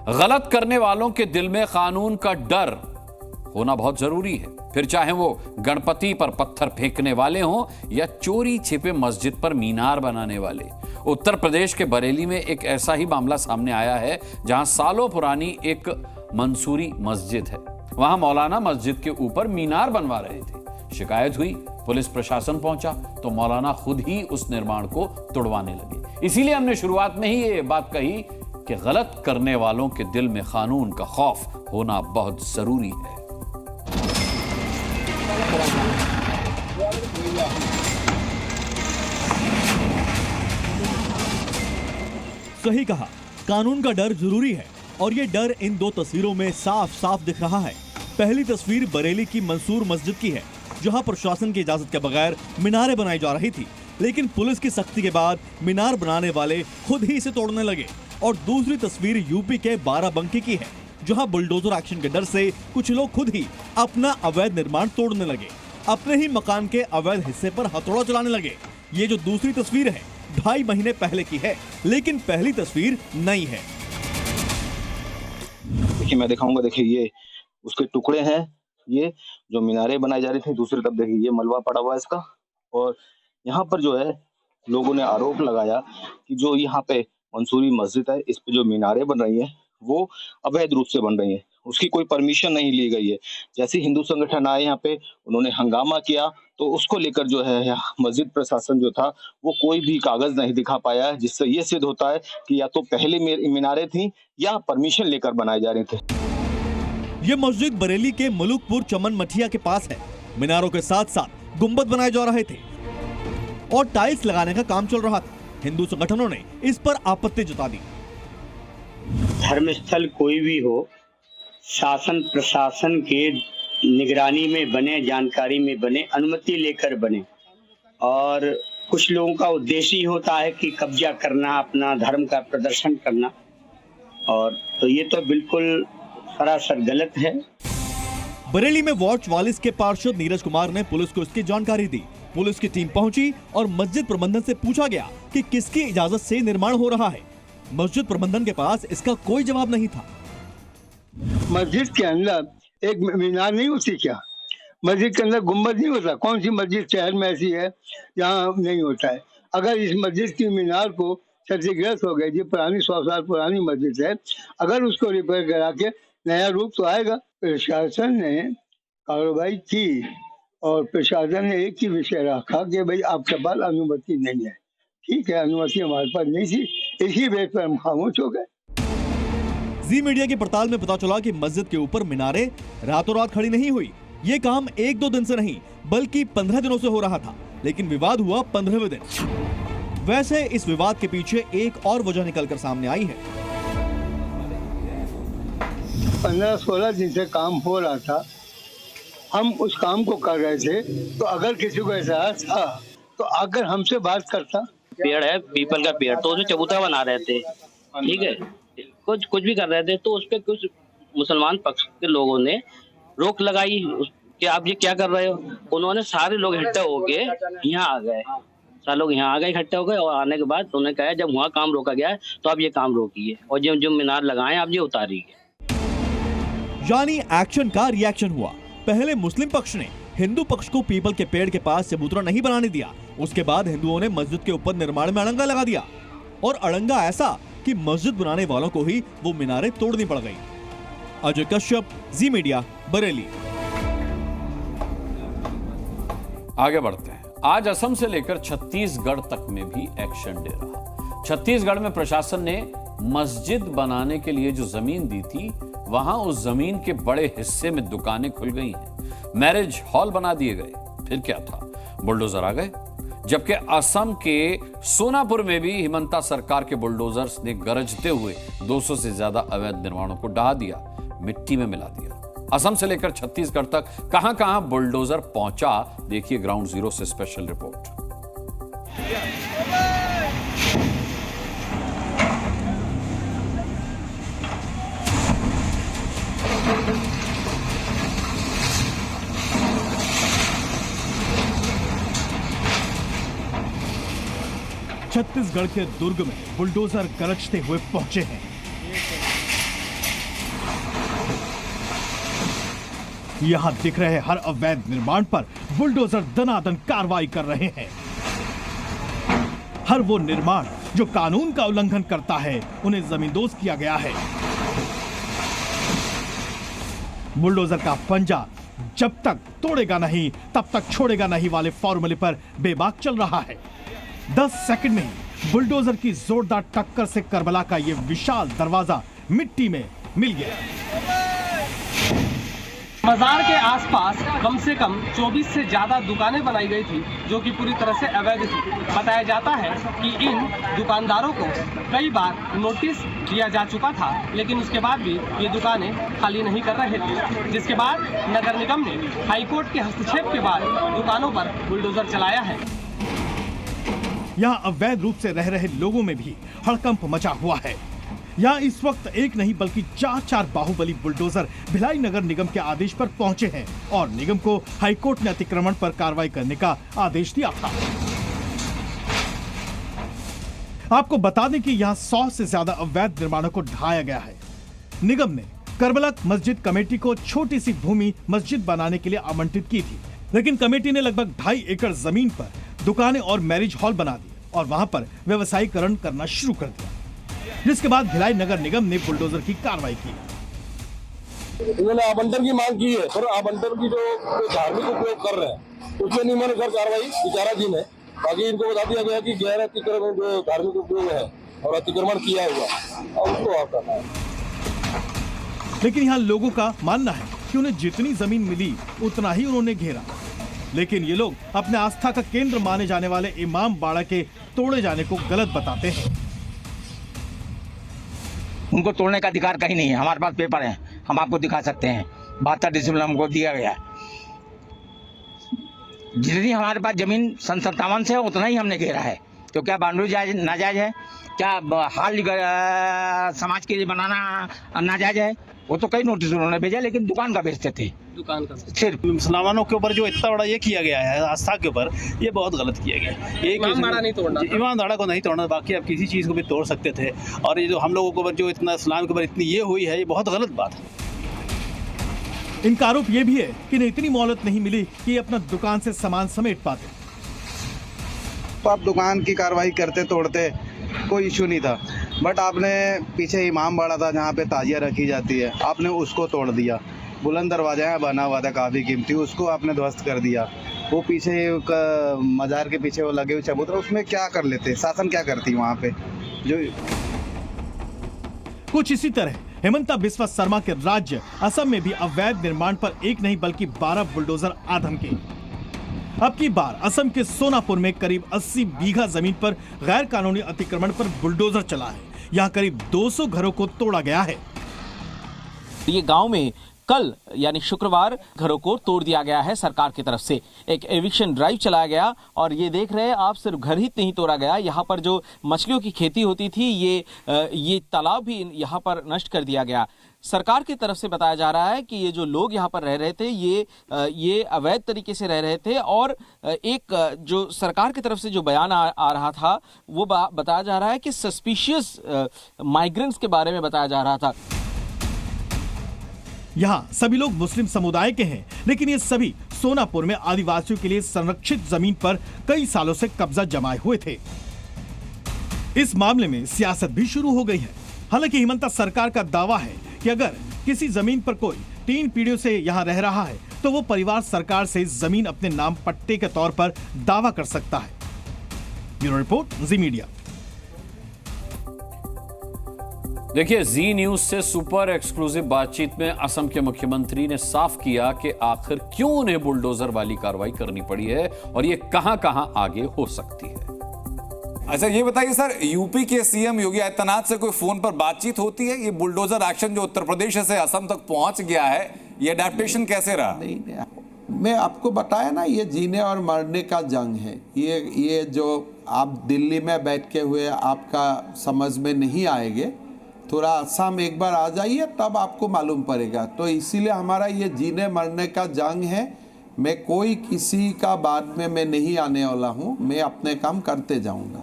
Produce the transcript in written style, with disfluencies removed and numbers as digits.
गलत करने वालों के दिल में कानून का डर होना बहुत जरूरी है, फिर चाहे वो गणपति पर पत्थर फेंकने वाले हों या चोरी छिपे मस्जिद पर मीनार बनाने वाले। उत्तर प्रदेश के बरेली में एक ऐसा ही मामला सामने आया है, जहां सालों पुरानी एक मंसूरी मस्जिद है। वहां मौलाना मस्जिद के ऊपर मीनार बनवा रहे थे। शिकायत हुई, पुलिस प्रशासन पहुंचा तो मौलाना खुद ही उस निर्माण को तोड़वाने लगे। इसीलिए हमने शुरुआत में ही ये बात कही कि गलत करने वालों के दिल में कानून का खौफ होना बहुत जरूरी है। सही कहा, कानून का डर जरूरी है और ये डर इन दो तस्वीरों में साफ साफ दिख रहा है। पहली तस्वीर बरेली की मंसूर मस्जिद की है, जहां प्रशासन की इजाजत के बगैर मीनारें बनाई जा रही थी, लेकिन पुलिस की सख्ती के बाद मीनार बनाने वाले खुद ही इसे तोड़ने लगे। और दूसरी तस्वीर यूपी के बाराबंकी की है, जहां बुलडोजर एक्शन के डर से कुछ लोग खुद ही अपना अवैध निर्माण तोड़ने लगे, अपने ही मकान के अवैध हिस्से पर हथौड़ा चलाने लगे। ये जो दूसरी तस्वीर है 2.5 महीने पहले की है, लेकिन पहली तस्वीर नई है। देखिए मैं दिखाऊंगा, देखिए ये उसके टुकड़े हैं, ये जो मीनारें बनाई जा रही थी। दूसरी तरफ देखिए ये मलबा पड़ा हुआ है इसका। और यहाँ पर जो है लोगों ने आरोप लगाया कि जो यहाँ पे मंसूरी मस्जिद है, इस पे जो मीनारें बन रही हैं वो अवैध रूप से बन रही हैं, उसकी कोई परमिशन नहीं ली गई है। जैसे हिंदू संगठन आए यहाँ पे, उन्होंने हंगामा किया तो उसको लेकर जो है मस्जिद प्रशासन जो था वो कोई भी कागज नहीं दिखा पाया है, जिससे ये सिद्ध होता है कि या तो पहले मीनारें थी या परमिशन लेकर बनाए जा रहे थे। ये मस्जिद बरेली के मलुकपुर चमन मठिया के पास है। मीनारों के साथ साथ गुंबद बनाए जा रहे थे और टाइल्स लगाने का काम चल रहा था। हिंदू संगठनों ने इस पर आपत्ति जता दी। धर्मस्थल कोई भी हो, शासन प्रशासन के निगरानी में बने, जानकारी में बने, अनुमति लेकर बने। और कुछ लोगों का उद्देश्य ही होता है कि कब्जा करना, अपना धर्म का प्रदर्शन करना, और तो ये तो बिल्कुल सरासर गलत है। बरेली में वार्ड 44 के पार्षद नीरज कुमार ने पुलिस को इसकी जानकारी दी। पुलिस की टीम पहुंची और मस्जिद प्रबंधन से पूछा गया कि किसकी इजाजत से निर्माण हो रहा है। मस्जिद प्रबंधन के पास इसका कोई जवाब नहीं था। मस्जिद के अंदर एक मीनार नहीं होती क्या? मस्जिद के अंदर गुम्बद नहीं होता? कौन सी मस्जिद शहर में ऐसी है जहाँ नहीं होता है? अगर इस मस्जिद की मीनार को क्षतिग्रस्त हो गई, जो पुरानी 100 साल पुरानी मस्जिद है, अगर उसको रिपेयर करा के नया रूप तो आएगा। प्रशासन ने कार्रवाई की और प्रशासन ने एक ही विषय रखा कि भाई आपके पास अनुमति नहीं है। ठीक है, अनुमति हमारे पास नहीं थी, इसी बेस पर हम खामोश हो गए। जी मीडिया की पड़ताल में पता चला कि मस्जिद के ऊपर मीनारें रातों रात खड़ी नहीं हुई। ये काम 1-2 दिन से नहीं बल्कि 15 दिनों से हो रहा था, लेकिन विवाद हुआ 15वें दिन। वैसे इस विवाद के पीछे एक और वजह निकलकर सामने आई है। 15-16 दिन से काम हो रहा था, हम उस काम को कर रहे थे, तो अगर किसी को एहसास था तो आकर हमसे बात करता। पेड़ है पीपल का पेड़, तो उसमें चबूतरा बना रहे थे, ठीक है, कुछ भी कर रहे थे, तो उस पे कुछ मुसलमान पक्ष के लोगों ने रोक लगाई कि आप ये क्या कर रहे हो। उन्होंने सारे लोग इकट्ठे होके यहाँ आ गए, सारे लोग यहाँ आ गए, इकट्ठे हो गए। और आने के बाद उन्होंने कहा जब वहाँ काम रोका गया है तो आप ये काम रोकिए और जो मीनार लगाए आप ये उतारिए। यानी एक्शन का रिएक्शन हुआ। पहले मुस्लिम पक्ष ने हिंदू पक्ष को पीपल के पेड़ के पास चबूतरा नहीं बनाने दिया। उसके बाद हिंदुओं ने मस्जिद के ऊपर निर्माण में अड़ंगा लगा दिया, और अड़ंगा ऐसा कि मस्जिद बनाने वालों को ही वो मीनारें तोड़नी पड़ गई। अजय कश्यप, जी मीडिया, बरेली। आगे बढ़ते हैं। आज असम से लेकर छत्तीसगढ़ तक में भी एक्शन डे रहा। छत्तीसगढ़ में प्रशासन ने मस्जिद बनाने के लिए जो जमीन दी थी, वहां उस जमीन के बड़े हिस्से में दुकानें खुल गई हैं, मैरिज हॉल बना दिए गए। फिर क्या था, बुलडोजर आ गए। जबकि असम के सोनापुर में भी हिमंता सरकार के बुलडोजर्स ने गरजते हुए 200 से ज्यादा अवैध निर्माणों को ढहा दिया, मिट्टी में मिला दिया। असम से लेकर छत्तीसगढ़ तक कहां कहां बुलडोजर पहुंचा, देखिए ग्राउंड जीरो से स्पेशल रिपोर्ट। छत्तीसगढ़ के दुर्ग में बुलडोजर गरजते हुए पहुंचे हैं। यहाँ दिख रहे हर अवैध निर्माण पर बुलडोजर दनादन कार्रवाई कर रहे हैं। हर वो निर्माण जो कानून का उल्लंघन करता है उन्हें जमींदोज किया गया है। बुलडोजर का पंजा जब तक तोड़ेगा नहीं तब तक छोड़ेगा नहीं वाले फॉर्मूले पर बेबाक चल रहा है। 10 सेकंड में ही बुलडोजर की जोरदार टक्कर से करबला का यह विशाल दरवाजा मिट्टी में मिल गया। मजार के आसपास कम से कम 24 से ज्यादा दुकानें बनाई गई थी जो कि पूरी तरह से अवैध थी। बताया जाता है कि इन दुकानदारों को कई बार नोटिस दिया जा चुका था, लेकिन उसके बाद भी ये दुकानें खाली नहीं कर रहे थे, जिसके बाद नगर निगम ने हाईकोर्ट के हस्तक्षेप के बाद दुकानों पर बुलडोजर चलाया है। यहाँ अवैध रूप से रह रहे लोगों में भी हड़कंप मचा हुआ है। यहाँ इस वक्त एक नहीं बल्कि 4 बाहुबली बुलडोजर भिलाई नगर निगम के आदेश पर पहुंचे हैं और निगम को हाईकोर्ट ने अतिक्रमण पर कार्रवाई करने का आदेश दिया था। आपको बता दें कि यहाँ 100 से ज्यादा अवैध निर्माणों को ढाया गया है। निगम ने करबला मस्जिद कमेटी को छोटी सी भूमि मस्जिद बनाने के लिए आवंटित की थी, लेकिन कमेटी ने लगभग 2.5 एकड़ जमीन पर दुकानें और मैरिज हॉल बना दिए और वहां पर व्यवसायीकरण करना शुरू कर दिया, जिसके बाद भिलाई नगर निगम ने बुलडोजर की कार्रवाई की। इन्होंने आवंटन की मांग की है, पर आवंटन की जो धार्मिक उपयोग कर रहे हैं उसमें नहीं मैंने कार्रवाई विचाराधीन है। बाकी इनको बता दिया गया कि गैर अतिक्रमण जो धार्मिक उपयोग है और अतिक्रमण किया हुआ और उसको आप करना है। लेकिन यहाँ लोगों का मानना है कि उन्हें जितनी जमीन मिली उतना ही उन्होंने घेरा, लेकिन ये लोग अपने आस्था का केंद्र माने जाने वाले इमाम बाड़ा के तोड़े जाने को गलत बताते हैं। उनको तोड़ने का अधिकार कहीं नहीं है। हमारे पास पेपर है, हम आपको दिखा सकते हैं। 72 डिसमिल हमको दिया गया। जितनी हमारे पास जमीन सन 57 से है उतना ही हमने घेरा है। तो क्या बाउंड्री जायज नाजायज है? क्या हाल समाज के लिए बनाना नाजायज है? वो तो कई नोटिस उन्होंने भेजा, लेकिन दुकान का बेचते थे। दुकान का सिर्फ मुसलमानों के ऊपर जो इतना बड़ा ये किया गया है आस्था के ऊपर, ये बहुत गलत किया गया। इमाम बाड़ा नहीं तोड़ना, इमाम बाड़ा को नहीं तोड़ना, बाकी आप किसी चीज़ को भी तोड़ सकते थे। और ये जो हम लोगों के ऊपर जो इतना इस्लाम के ऊपर इतनी ये हुई है, ये बहुत गलत बात है। इनका आरोप ये भी है कि इन्हें इतनी मोहलत नहीं मिली कि ये अपना दुकान से सामान समेट पाते। तो आप दुकान की कार्रवाई करते तोड़ते कोई इशू नहीं था, बट आपने पीछे इमाम बाड़ा था जहाँ पे ताजिया रखी जाती है, आपने उसको तोड़ दिया। बुलंद दरवाजा बना हुआ था काफ़ी कीमती, उसको आपने ध्वस्त कर दिया। वो पीछे मजार के पीछे वो लगे हुए चबूतरा, उसमें क्या कर लेते? शासन क्या करती वहाँ पे? जो कुछ इसी तरह हेमंता बिस्वा शर्मा के राज्य असम में भी अवैध निर्माण पर एक नहीं बल्कि 12 बुलडोजर आ धमके। अब की बार असम के सोनापुर में करीब 80 बीघा जमीन पर गैर कानूनी अतिक्रमण पर बुलडोजर चला है। यहाँ करीब 200 घरों को तोड़ा गया है। ये गांव में कल यानी शुक्रवार घरों को तोड़ दिया गया है। सरकार की तरफ से एक एविक्शन ड्राइव चलाया गया और ये देख रहे हैं आप, सिर्फ घर ही नहीं तोड़ा गया, यहाँ पर जो मछलियों की खेती होती थी ये तालाब भी यहाँ पर नष्ट कर दिया गया। सरकार की तरफ से बताया जा रहा है कि ये जो लोग यहाँ पर रह रहे थे ये अवैध तरीके से रह रहे थे और एक जो सरकार की तरफ से जो बयान आ रहा था वो बताया जा रहा है कि सस्पिशियस माइग्रेंट्स के बारे में बताया जा रहा था। यहाँ सभी लोग मुस्लिम समुदाय के हैं, लेकिन ये सभी सोनापुर में आदिवासियों के लिए संरक्षित जमीन पर कई सालों से कब्जा जमाए हुए थे। इस मामले में सियासत भी शुरू हो गई है। हालांकि हिमंता सरकार का दावा है कि अगर किसी जमीन पर कोई 3 पीढ़ियों से यहाँ रह रहा है तो वो परिवार सरकार से जमीन अपने नाम पट्टे के तौर पर दावा कर सकता है। ब्यूरो रिपोर्ट, जी मीडिया। देखिए, जी न्यूज से सुपर एक्सक्लूसिव बातचीत में असम के मुख्यमंत्री ने साफ किया कि आखिर क्यों उन्हें बुलडोजर वाली कार्रवाई करनी पड़ी है और ये कहां-कहां आगे हो सकती है। अच्छा ये बताइए सर, यूपी के सीएम योगी आदित्यनाथ से कोई फोन पर बातचीत होती है? ये बुलडोजर एक्शन जो उत्तर प्रदेश से असम तक पहुंच गया है, ये अडैप्टेशन कैसे रहा? नहीं, मैं आपको बताया ना, ये जीने और मरने का जंग है। ये जो आप दिल्ली में बैठ के हुए आपका समझ में नहीं आएंगे, थोड़ा असम एक बार आ जाइए तब आपको मालूम पड़ेगा। तो इसीलिए हमारा ये जीने मरने का जंग है। मैं कोई किसी का बाद में मैं नहीं आने वाला हूँ, मैं अपने काम करते जाऊँगा।